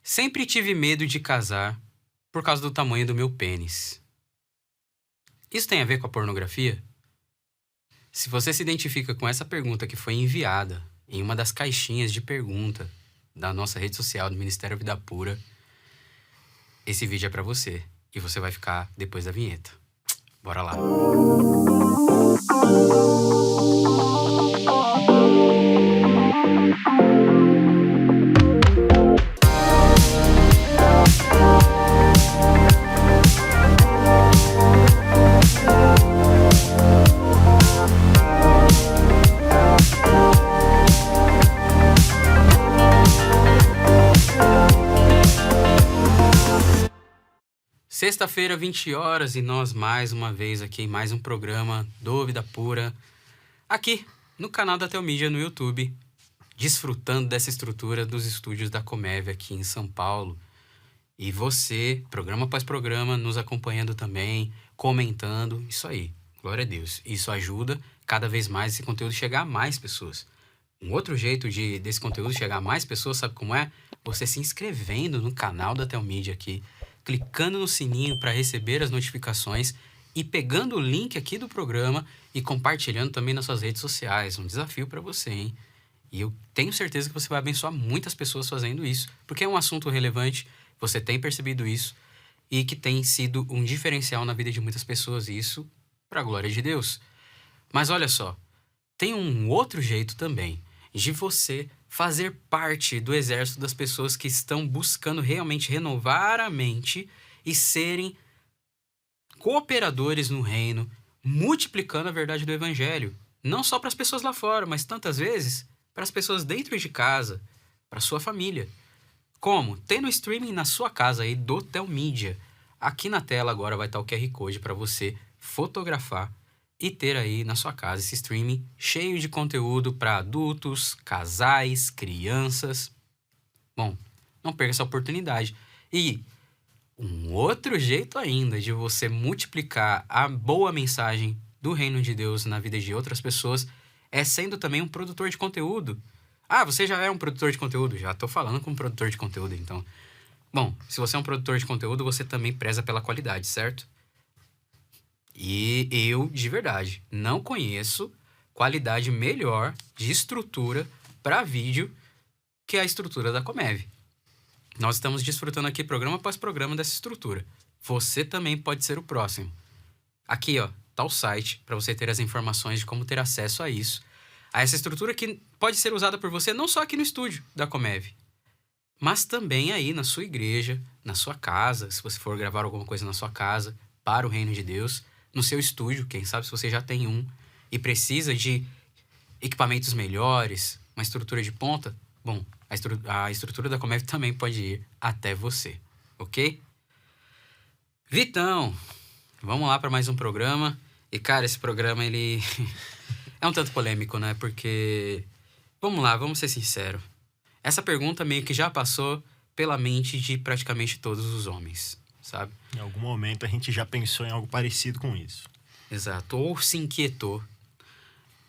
Sempre tive medo de casar por causa do tamanho do meu pênis. Isso tem a ver com a pornografia? Se você se identifica com essa pergunta que foi enviada em uma das caixinhas de pergunta da nossa rede social do Ministério Vida Pura, esse vídeo é pra você e você vai ficar depois da vinheta. Bora lá. Sexta-feira, 20 horas, e nós mais uma vez aqui em mais um programa do Vida Pura, aqui no canal da Telmídia no YouTube, desfrutando dessa estrutura dos estúdios da Comev aqui em São Paulo. E você, programa após programa, nos acompanhando também, comentando, isso aí, glória a Deus. Isso ajuda cada vez mais esse conteúdo chegar a mais pessoas. Um outro jeito desse conteúdo chegar a mais pessoas, sabe como é? Você se inscrevendo no canal da Telmídia aqui, clicando no sininho para receber as notificações e pegando o link aqui do programa e compartilhando também nas suas redes sociais. Um desafio para você, hein? E eu tenho certeza que você vai abençoar muitas pessoas fazendo isso, porque é um assunto relevante, você tem percebido isso, e que tem sido um diferencial na vida de muitas pessoas, e isso para a glória de Deus. Mas olha só, tem um outro jeito também de você fazer parte do exército das pessoas que estão buscando realmente renovar a mente e serem cooperadores no reino, multiplicando a verdade do evangelho. Não só para as pessoas lá fora, mas tantas vezes para as pessoas dentro de casa, para sua família. Como? Tendo streaming na sua casa aí do Telmídia. Aqui na tela agora vai estar o QR Code para você fotografar e ter aí na sua casa esse streaming cheio de conteúdo para adultos, casais, crianças. Bom, não perca essa oportunidade. E um outro jeito ainda de você multiplicar a boa mensagem do reino de Deus na vida de outras pessoas é sendo também um produtor de conteúdo. Ah, você já é um produtor de conteúdo? Já estou falando como produtor de conteúdo, então. Bom, se você é um produtor de conteúdo, você também preza pela qualidade, certo? E eu, de verdade, não conheço qualidade melhor de estrutura para vídeo que a estrutura da Comev. Nós estamos desfrutando aqui programa após programa dessa estrutura. Você também pode ser o próximo. Aqui, ó, tá o site para você ter as informações de como ter acesso a isso. A essa estrutura que pode ser usada por você não só aqui no estúdio da Comev, mas também aí na sua igreja, na sua casa, se você for gravar alguma coisa na sua casa, para o reino de Deus, no seu estúdio, quem sabe se você já tem um e precisa de equipamentos melhores, uma estrutura de ponta, bom, a estrutura da Comev também pode ir até você, ok? Vitão, vamos lá para mais um programa. E, cara, esse programa, ele é um tanto polêmico, né? Porque, vamos lá, vamos ser sinceros. Essa pergunta meio que já passou pela mente de praticamente todos os homens, sabe? Em algum momento a gente já pensou em algo parecido com isso. Exato, ou se inquietou.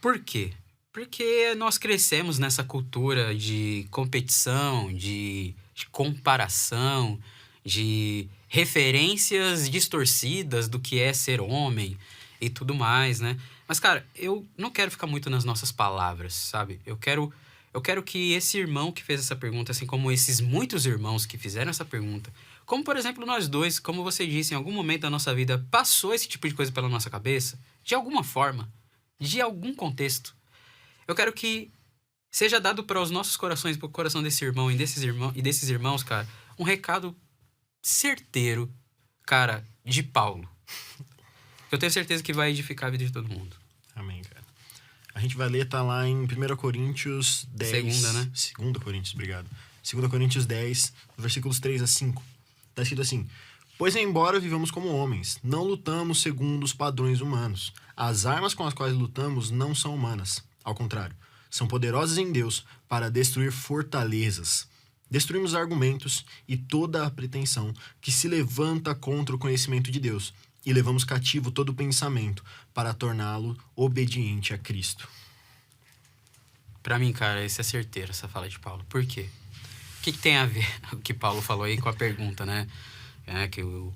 Por quê? Porque nós crescemos nessa cultura de competição, de comparação, de referências distorcidas do que é ser homem e tudo mais, né? Mas, cara, eu não quero ficar muito nas nossas palavras, sabe? Eu quero que esse irmão que fez essa pergunta, assim como esses muitos irmãos que fizeram essa pergunta, como, por exemplo, nós dois, como você disse, em algum momento da nossa vida, passou esse tipo de coisa pela nossa cabeça, de alguma forma, de algum contexto. Eu quero que seja dado para os nossos corações, para o coração desse irmão e desses irmãos, cara, um recado certeiro, cara, de Paulo. Eu tenho certeza que vai edificar a vida de todo mundo. Amém, cara. A gente vai ler, tá lá em 1 Coríntios 10. Segunda, né? 2 Coríntios, obrigado. 2 Coríntios 10, versículos 3 a 5. Tá escrito assim: pois embora vivamos como homens, não lutamos segundo os padrões humanos. As armas com as quais lutamos não são humanas. Ao contrário, são poderosas em Deus para destruir fortalezas. Destruímos argumentos e toda a pretensão que se levanta contra o conhecimento de Deus, e levamos cativo todo pensamento para torná-lo obediente a Cristo. Pra mim, cara, isso é certeiro, essa fala de Paulo. Por quê? que tem a ver o que Paulo falou aí com a pergunta, né? Que eu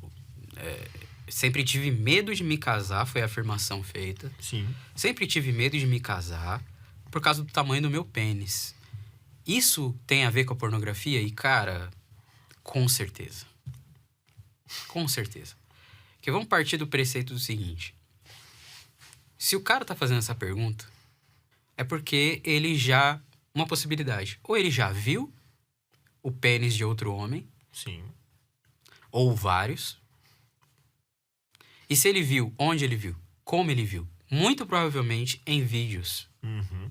sempre tive medo de me casar, foi a afirmação feita. Sim. Sempre tive medo de me casar por causa do tamanho do meu pênis. Isso tem a ver com a pornografia? E, cara, com certeza. Com certeza. Porque vamos partir do preceito do seguinte. Se o cara tá fazendo essa pergunta, é porque ele já... Uma possibilidade. Ou ele já viu o pênis de outro homem, Sim. ou vários. E se ele viu, onde ele viu, como ele viu? Muito provavelmente em vídeos. Uhum.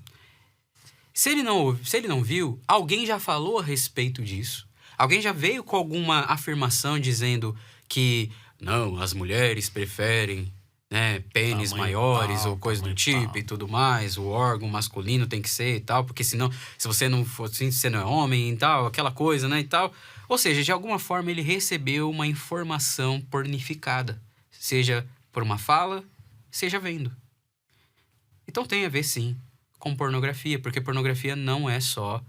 Se ele não viu, alguém já falou a respeito disso. Alguém já veio com alguma afirmação dizendo que não, as mulheres preferem, né, pênis Tamanho maiores tal, ou coisa do tamanho tipo tal. e tudo mais. O órgão masculino tem que ser e tal, porque senão, se você não for assim, você não é homem e tal, aquela coisa, né, e tal. Ou seja, de alguma forma ele recebeu uma informação pornificada. Seja por uma fala, seja vendo. Então tem a ver, sim, com pornografia, porque pornografia não é só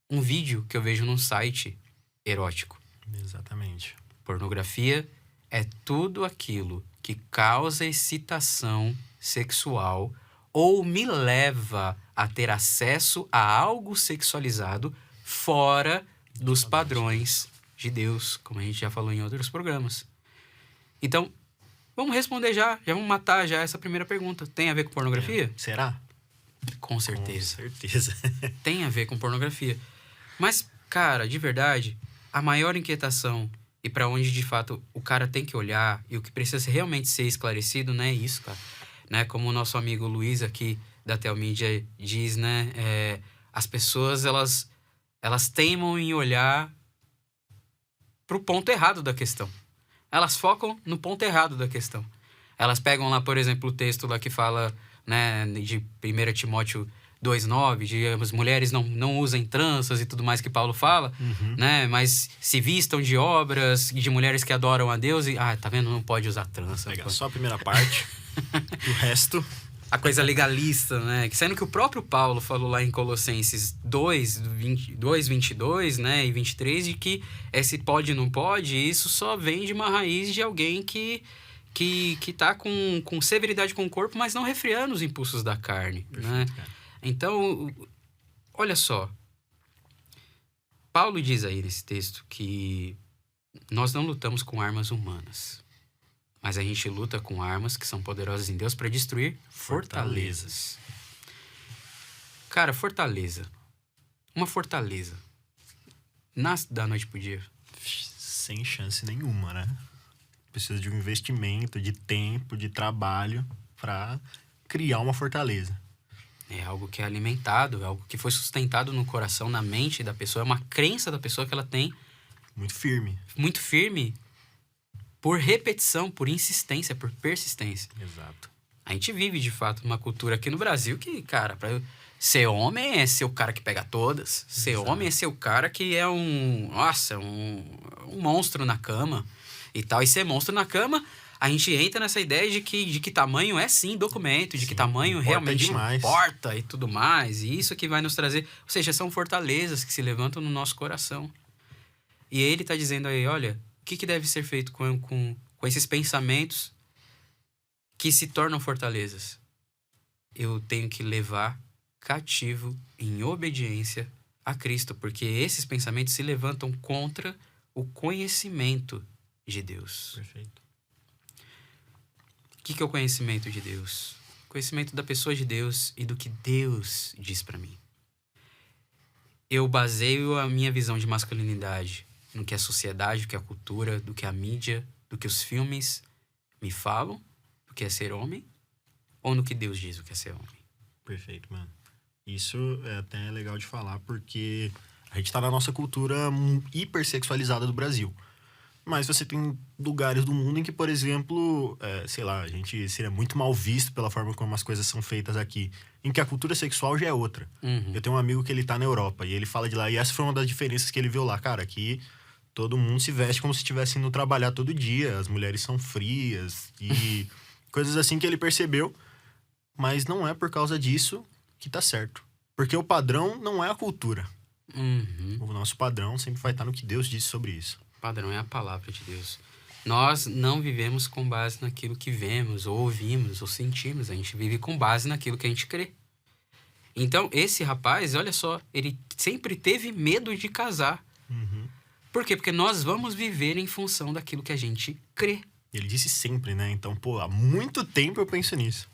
um vídeo que eu vejo num site erótico. Exatamente. Pornografia é tudo aquilo que causa excitação sexual ou me leva a ter acesso a algo sexualizado fora dos padrões de Deus, como a gente já falou em outros programas. Então, vamos responder já vamos matar já essa primeira pergunta. Tem a ver com pornografia? Será? Com certeza. Com certeza. Tem a ver com pornografia. Mas, cara, de verdade, a maior inquietação e pra onde de fato o cara tem que olhar e o que precisa realmente ser esclarecido não é isso, cara. Né? Como o nosso amigo Luiz aqui da Telmídia diz, né? As pessoas, elas teimam em olhar pro ponto errado da questão. Elas focam no ponto errado da questão. Elas pegam lá, por exemplo, o texto lá que fala, né, de 1 Timóteo 2,9, de as mulheres não usem tranças e tudo mais que Paulo fala, né, mas se vistam de obras de mulheres que adoram a Deus e, tá vendo, não pode usar trança. Pega só a primeira parte, o resto... A coisa legalista, né? Sendo que o próprio Paulo falou lá em Colossenses 22, né, e 23, de que esse pode e não pode, isso só vem de uma raiz de alguém que tá com severidade com o corpo, mas não refreando os impulsos da carne, né? Cara. Então, olha só. Paulo diz aí nesse texto que nós não lutamos com armas humanas, mas a gente luta com armas que são poderosas em Deus para destruir fortalezas. Cara, fortaleza. Uma fortaleza. Nasce da noite pro dia. Sem chance nenhuma, né? Precisa de um investimento, de tempo, de trabalho para criar uma fortaleza. É algo que é alimentado, é algo que foi sustentado no coração, na mente da pessoa. É uma crença da pessoa que ela tem. Muito firme. Muito firme. Por repetição, por insistência, por persistência. Exato. A gente vive, de fato, uma cultura aqui no Brasil que, cara, pra ser homem é ser o cara que pega todas. Ser Exato. homem é ser o cara que é um monstro na cama e tal. E ser monstro na cama, a gente entra nessa ideia de que tamanho é sim documento, de que tamanho importa realmente demais. importa e tudo mais. E isso que vai nos trazer... Ou seja, são fortalezas que se levantam no nosso coração. E ele tá dizendo aí, olha... O que deve ser feito com esses pensamentos que se tornam fortalezas? Eu tenho que levar cativo em obediência a Cristo, porque esses pensamentos se levantam contra o conhecimento de Deus. Perfeito. O que é o conhecimento de Deus? O conhecimento da pessoa de Deus e do que Deus diz pra mim. Eu baseio a minha visão de masculinidade no que a sociedade, do que a cultura, do que a mídia, do que os filmes me falam, do que é ser homem, ou no que Deus diz o que é ser homem. Perfeito, mano. Isso é até legal de falar, porque a gente tá na nossa cultura hipersexualizada do Brasil. Mas você tem lugares do mundo em que, por exemplo, sei lá, a gente seria muito mal visto pela forma como as coisas são feitas aqui, em que a cultura sexual já é outra. Eu tenho um amigo que ele tá na Europa e ele fala de lá, e essa foi uma das diferenças que ele viu lá. Cara, aqui todo mundo se veste como se estivesse indo trabalhar todo dia, as mulheres são frias e coisas assim que ele percebeu, mas não é por causa disso que tá certo. Porque o padrão não é a cultura. O nosso padrão sempre vai estar no que Deus disse sobre isso. Padrão é a palavra de Deus. Nós não vivemos com base naquilo que vemos, ou ouvimos, ou sentimos. A gente vive com base naquilo que a gente crê. Então, esse rapaz, olha só, ele sempre teve medo de casar. Por quê? Porque nós vamos viver em função daquilo que a gente crê. Ele disse sempre, né? Então, pô, há muito tempo eu penso nisso.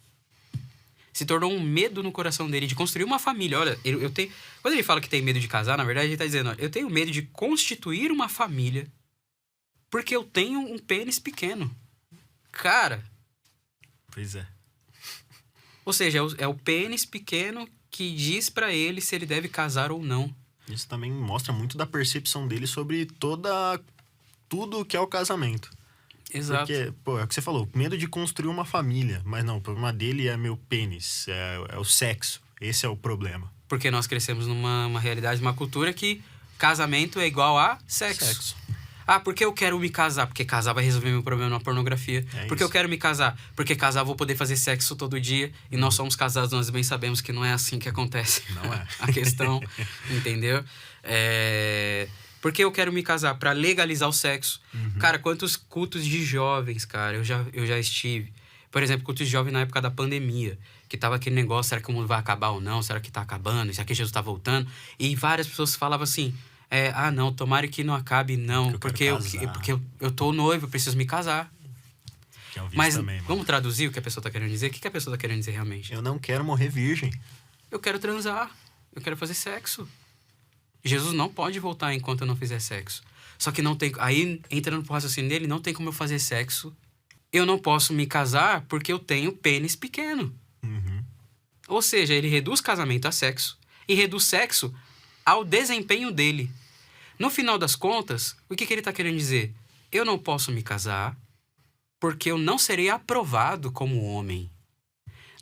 Se tornou um medo no coração dele de construir uma família. Olha, eu tenho... Quando ele fala que tem medo de casar, na verdade ele está dizendo, olha, eu tenho medo de constituir uma família porque eu tenho um pênis pequeno. Cara... Pois é. Ou seja, é o pênis pequeno que diz pra ele se ele deve casar ou não. Isso também mostra muito da percepção dele sobre tudo que é o casamento. Exato. Porque, pô, é o que você falou, medo de construir uma família. Mas não, o problema dele é meu pênis, é o sexo. Esse é o problema. Porque nós crescemos numa realidade, numa cultura que casamento é igual a sexo. Ah, porque eu quero me casar? Porque casar vai resolver meu problema na pornografia. Porque eu quero me casar? Porque casar eu vou poder fazer sexo todo dia. E nós somos casados, nós bem sabemos que não é assim que acontece. Não é. A questão, entendeu? Porque eu quero me casar? Pra legalizar o sexo. Cara, quantos cultos de jovens, cara, eu já estive. Por exemplo, cultos de jovens na época da pandemia. Que tava aquele negócio, será que o mundo vai acabar ou não? Será que tá acabando? Será que Jesus tá voltando? E várias pessoas falavam assim... não, tomara que não acabe, não. Porque eu tô noivo, eu preciso me casar. Mas também, vamos traduzir o que a pessoa tá querendo dizer? O que a pessoa tá querendo dizer realmente? Eu não quero morrer virgem. Eu quero transar. Eu quero fazer sexo. Jesus não pode voltar enquanto eu não fizer sexo. Só que não tem... Aí, entrando pro raciocínio dele, não tem como eu fazer sexo. Eu não posso me casar porque eu tenho pênis pequeno. Ou seja, ele reduz casamento a sexo. E reduz sexo ao desempenho dele. No final das contas, o que ele está querendo dizer? Eu não posso me casar porque eu não serei aprovado como homem.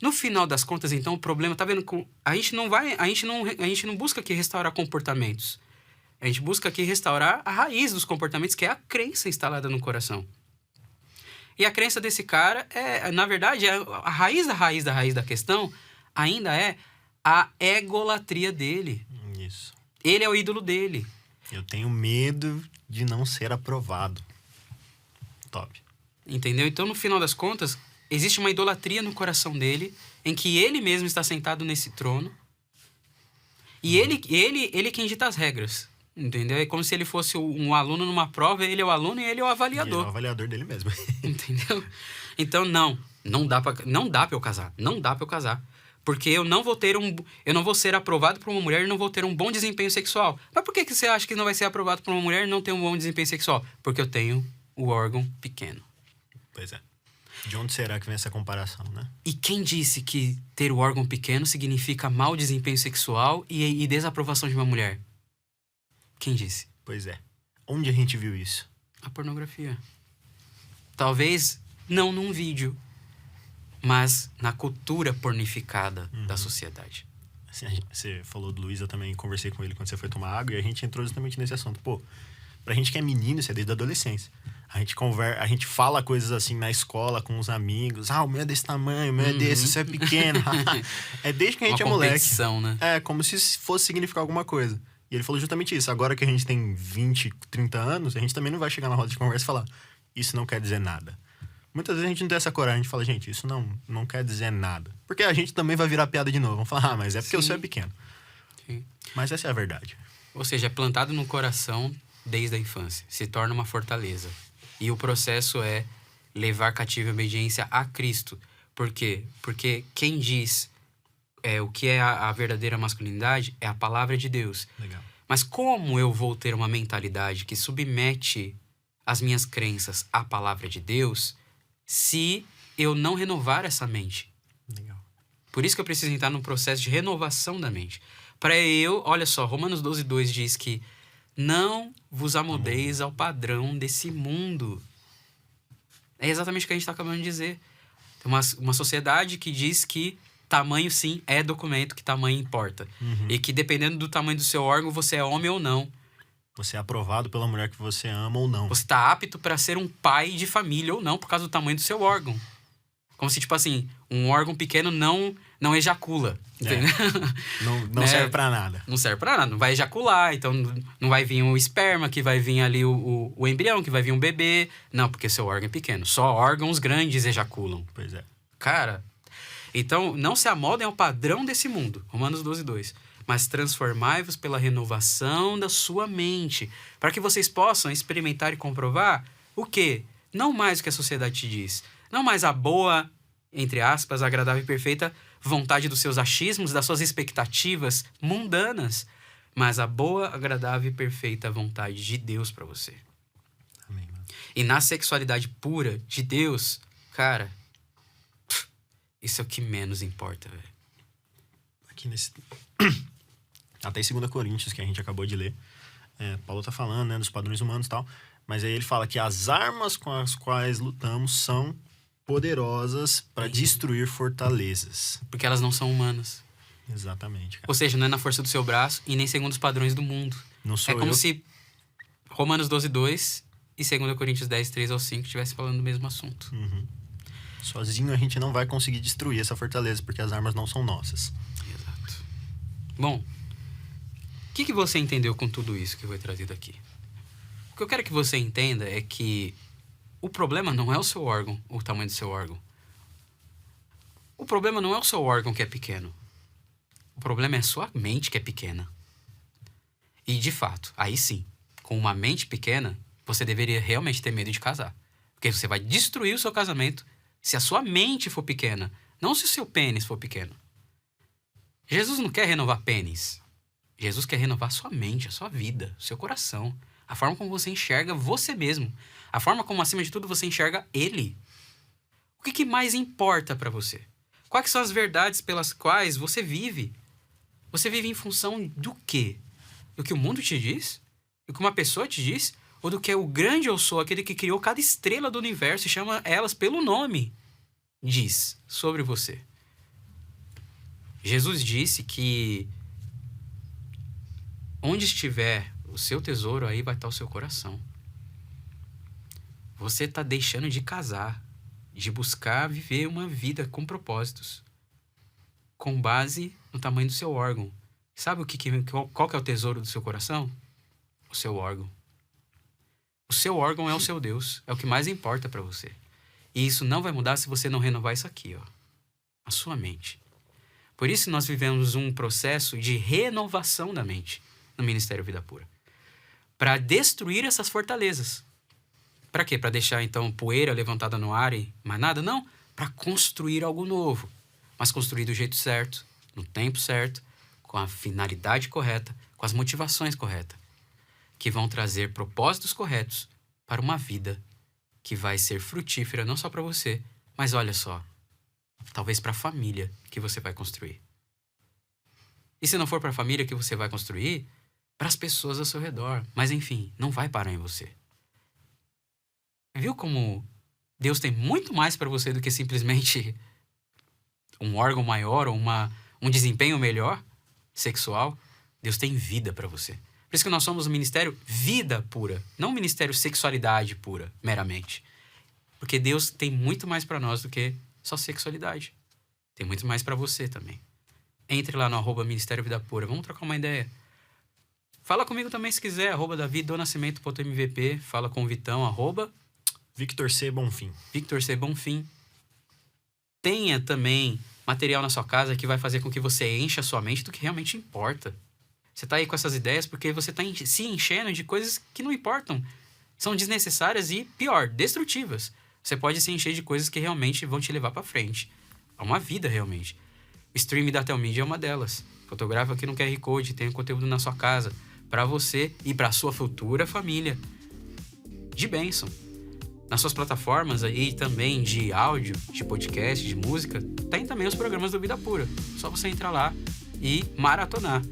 No final das contas, então, o problema... Tá vendo? A gente não busca aqui restaurar comportamentos. A gente busca aqui restaurar a raiz dos comportamentos, que é a crença instalada no coração. E a crença desse cara na verdade, a raiz da questão ainda é a egolatria dele. Isso. Ele é o ídolo dele. Eu tenho medo de não ser aprovado. Top. Entendeu? Então, no final das contas, existe uma idolatria no coração dele, em que ele mesmo está sentado nesse trono. E ele é quem dita as regras. Entendeu? É como se ele fosse um aluno numa prova, ele é o aluno e ele é o avaliador. Ele é o avaliador dele mesmo. Entendeu? Então, não dá pra eu casar. Não dá pra eu casar. Porque eu não vou ser aprovado por uma mulher e não vou ter um bom desempenho sexual. Mas por que você acha que não vai ser aprovado por uma mulher e não ter um bom desempenho sexual? Porque eu tenho o órgão pequeno. Pois é. De onde será que vem essa comparação, né? E quem disse que ter o órgão pequeno significa mau desempenho sexual e desaprovação de uma mulher? Quem disse? Pois é. Onde a gente viu isso? A pornografia. Talvez não num vídeo, mas na cultura pornificada da sociedade. Assim, você falou do Luiz, eu também conversei com ele quando você foi tomar água, e a gente entrou justamente nesse assunto. Pô, pra gente que é menino, isso é desde a adolescência. A gente fala coisas assim na escola com os amigos. O meu é desse tamanho, o meu é desse, isso é pequeno. É desde que a gente é moleque. Né? É, como se fosse significar alguma coisa. E ele falou justamente isso. Agora que a gente tem 20, 30 anos, a gente também não vai chegar na roda de conversa e falar isso não quer dizer nada. Muitas vezes a gente não tem essa coragem, a gente fala, gente, isso não quer dizer nada. Porque a gente também vai virar piada de novo. Vamos falar, mas é porque o seu é pequeno. Sim. Mas essa é a verdade. Ou seja, é plantado no coração desde a infância. Se torna uma fortaleza. E o processo é levar cativo a obediência a Cristo. Por quê? Porque quem diz o que é a verdadeira masculinidade é a palavra de Deus. Legal. Mas como eu vou ter uma mentalidade que submete as minhas crenças à palavra de Deus se eu não renovar essa mente? Legal. Por isso que eu preciso entrar num processo de renovação da mente. Para olha só, Romanos 12:2 diz que não vos amoldeis ao padrão desse mundo. É exatamente o que a gente está acabando de dizer. Tem uma sociedade que diz que tamanho, sim, é documento, que tamanho importa. E que dependendo do tamanho do seu órgão, você é homem ou não. Você é aprovado pela mulher que você ama ou não. Você está apto para ser um pai de família ou não, por causa do tamanho do seu órgão. Como se, tipo assim, um órgão pequeno não ejacula. Entendeu? Não serve pra nada. Não serve pra nada, não vai ejacular, então não vai vir o esperma, que vai vir ali o embrião, que vai vir um bebê. Não, porque seu órgão é pequeno. Só órgãos grandes ejaculam. Pois é. Cara, então não se amoldem ao padrão desse mundo. Romanos 12:2. Mas transformai-vos pela renovação da sua mente, para que vocês possam experimentar e comprovar o quê? Não mais o que a sociedade te diz. Não mais a boa, entre aspas, agradável e perfeita vontade dos seus achismos, das suas expectativas mundanas, mas a boa, agradável e perfeita vontade de Deus para você. Amém, mano. E na sexualidade pura de Deus, cara, isso é o que menos importa, velho. Aqui nesse... Até em 2 Coríntios, que a gente acabou de ler, Paulo tá falando, né, dos padrões humanos e tal, mas aí ele fala que as armas com as quais lutamos são poderosas para destruir fortalezas. Porque elas não são humanas. Exatamente, cara. Ou seja, não é na força do seu braço e nem segundo os padrões do mundo. Não sou É como eu. se Romanos 12:2 e 2 Coríntios 10:3-5 estivessem falando do mesmo assunto. Uhum. Sozinho a gente não vai conseguir destruir essa fortaleza, porque as armas não são nossas. Exato. Bom, o que você entendeu com tudo isso que foi trazido aqui? O que eu quero que você entenda é que o problema não é o seu órgão, o tamanho do seu órgão. O problema não é o seu órgão que é pequeno. O problema é a sua mente que é pequena. E, de fato, aí sim, com uma mente pequena, você deveria realmente ter medo de casar. Porque você vai destruir o seu casamento se a sua mente for pequena, não se o seu pênis for pequeno. Jesus não quer renovar pênis. Jesus quer renovar a sua mente, a sua vida, o seu coração. A forma como você enxerga você mesmo. A forma como, acima de tudo, você enxerga Ele. O que mais importa para você? Quais são as verdades pelas quais você vive? Você vive em função do quê? Do que o mundo te diz? Do que uma pessoa te diz? Ou do que o grande eu sou, aquele que criou cada estrela do universo e chama elas pelo nome, diz sobre você? Jesus disse que onde estiver o seu tesouro, aí vai estar o seu coração. Você está deixando de casar, de buscar viver uma vida com propósitos, com base no tamanho do seu órgão. Sabe qual que é o tesouro do seu coração? O seu órgão. O seu órgão é o seu Deus, é o que mais importa para você. E isso não vai mudar se você não renovar isso aqui, ó, a sua mente. Por isso nós vivemos um processo de renovação da mente no Ministério Vida Pura. Para destruir essas fortalezas. Para quê? Para deixar, então, poeira levantada no ar e mais nada? Não. Para construir algo novo. Mas construir do jeito certo, no tempo certo, com a finalidade correta, com as motivações corretas. Que vão trazer propósitos corretos para uma vida que vai ser frutífera não só para você, mas olha só, talvez para a família que você vai construir. E se não for para a família que você vai construir, para as pessoas ao seu redor. Mas enfim, não vai parar em você. Viu como Deus tem muito mais para você do que simplesmente um órgão maior ou um desempenho melhor sexual? Deus tem vida para você. Por isso que nós somos um ministério vida pura, não um ministério sexualidade pura, meramente. Porque Deus tem muito mais para nós do que só sexualidade. Tem muito mais para você também. Entre lá no @Ministério Vida Pura, vamos trocar uma ideia. Fala comigo também se quiser, @davidonascimento.mvp, fala com o Vitão, Victor C. Bonfim. Victor C. Bonfim. Tenha também material na sua casa que vai fazer com que você encha a sua mente do que realmente importa. Você tá aí com essas ideias porque você tá se enchendo de coisas que não importam. São desnecessárias e, pior, destrutivas. Você pode se encher de coisas que realmente vão te levar pra frente. A uma vida, realmente. O stream da Telmedia é uma delas. Fotografa aqui no QR Code, tem conteúdo na sua casa. Pra você e pra sua futura família. De bênção. Nas suas plataformas aí também de áudio, de podcast, de música, tem também os programas do Vida Pura. Só você entrar lá e maratonar.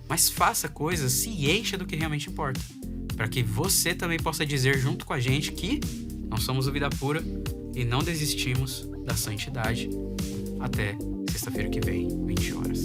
Mas faça coisas, se encha do que realmente importa. Para que você também possa dizer junto com a gente que nós somos o Vida Pura e não desistimos da santidade. Até sexta-feira que vem, 20 horas.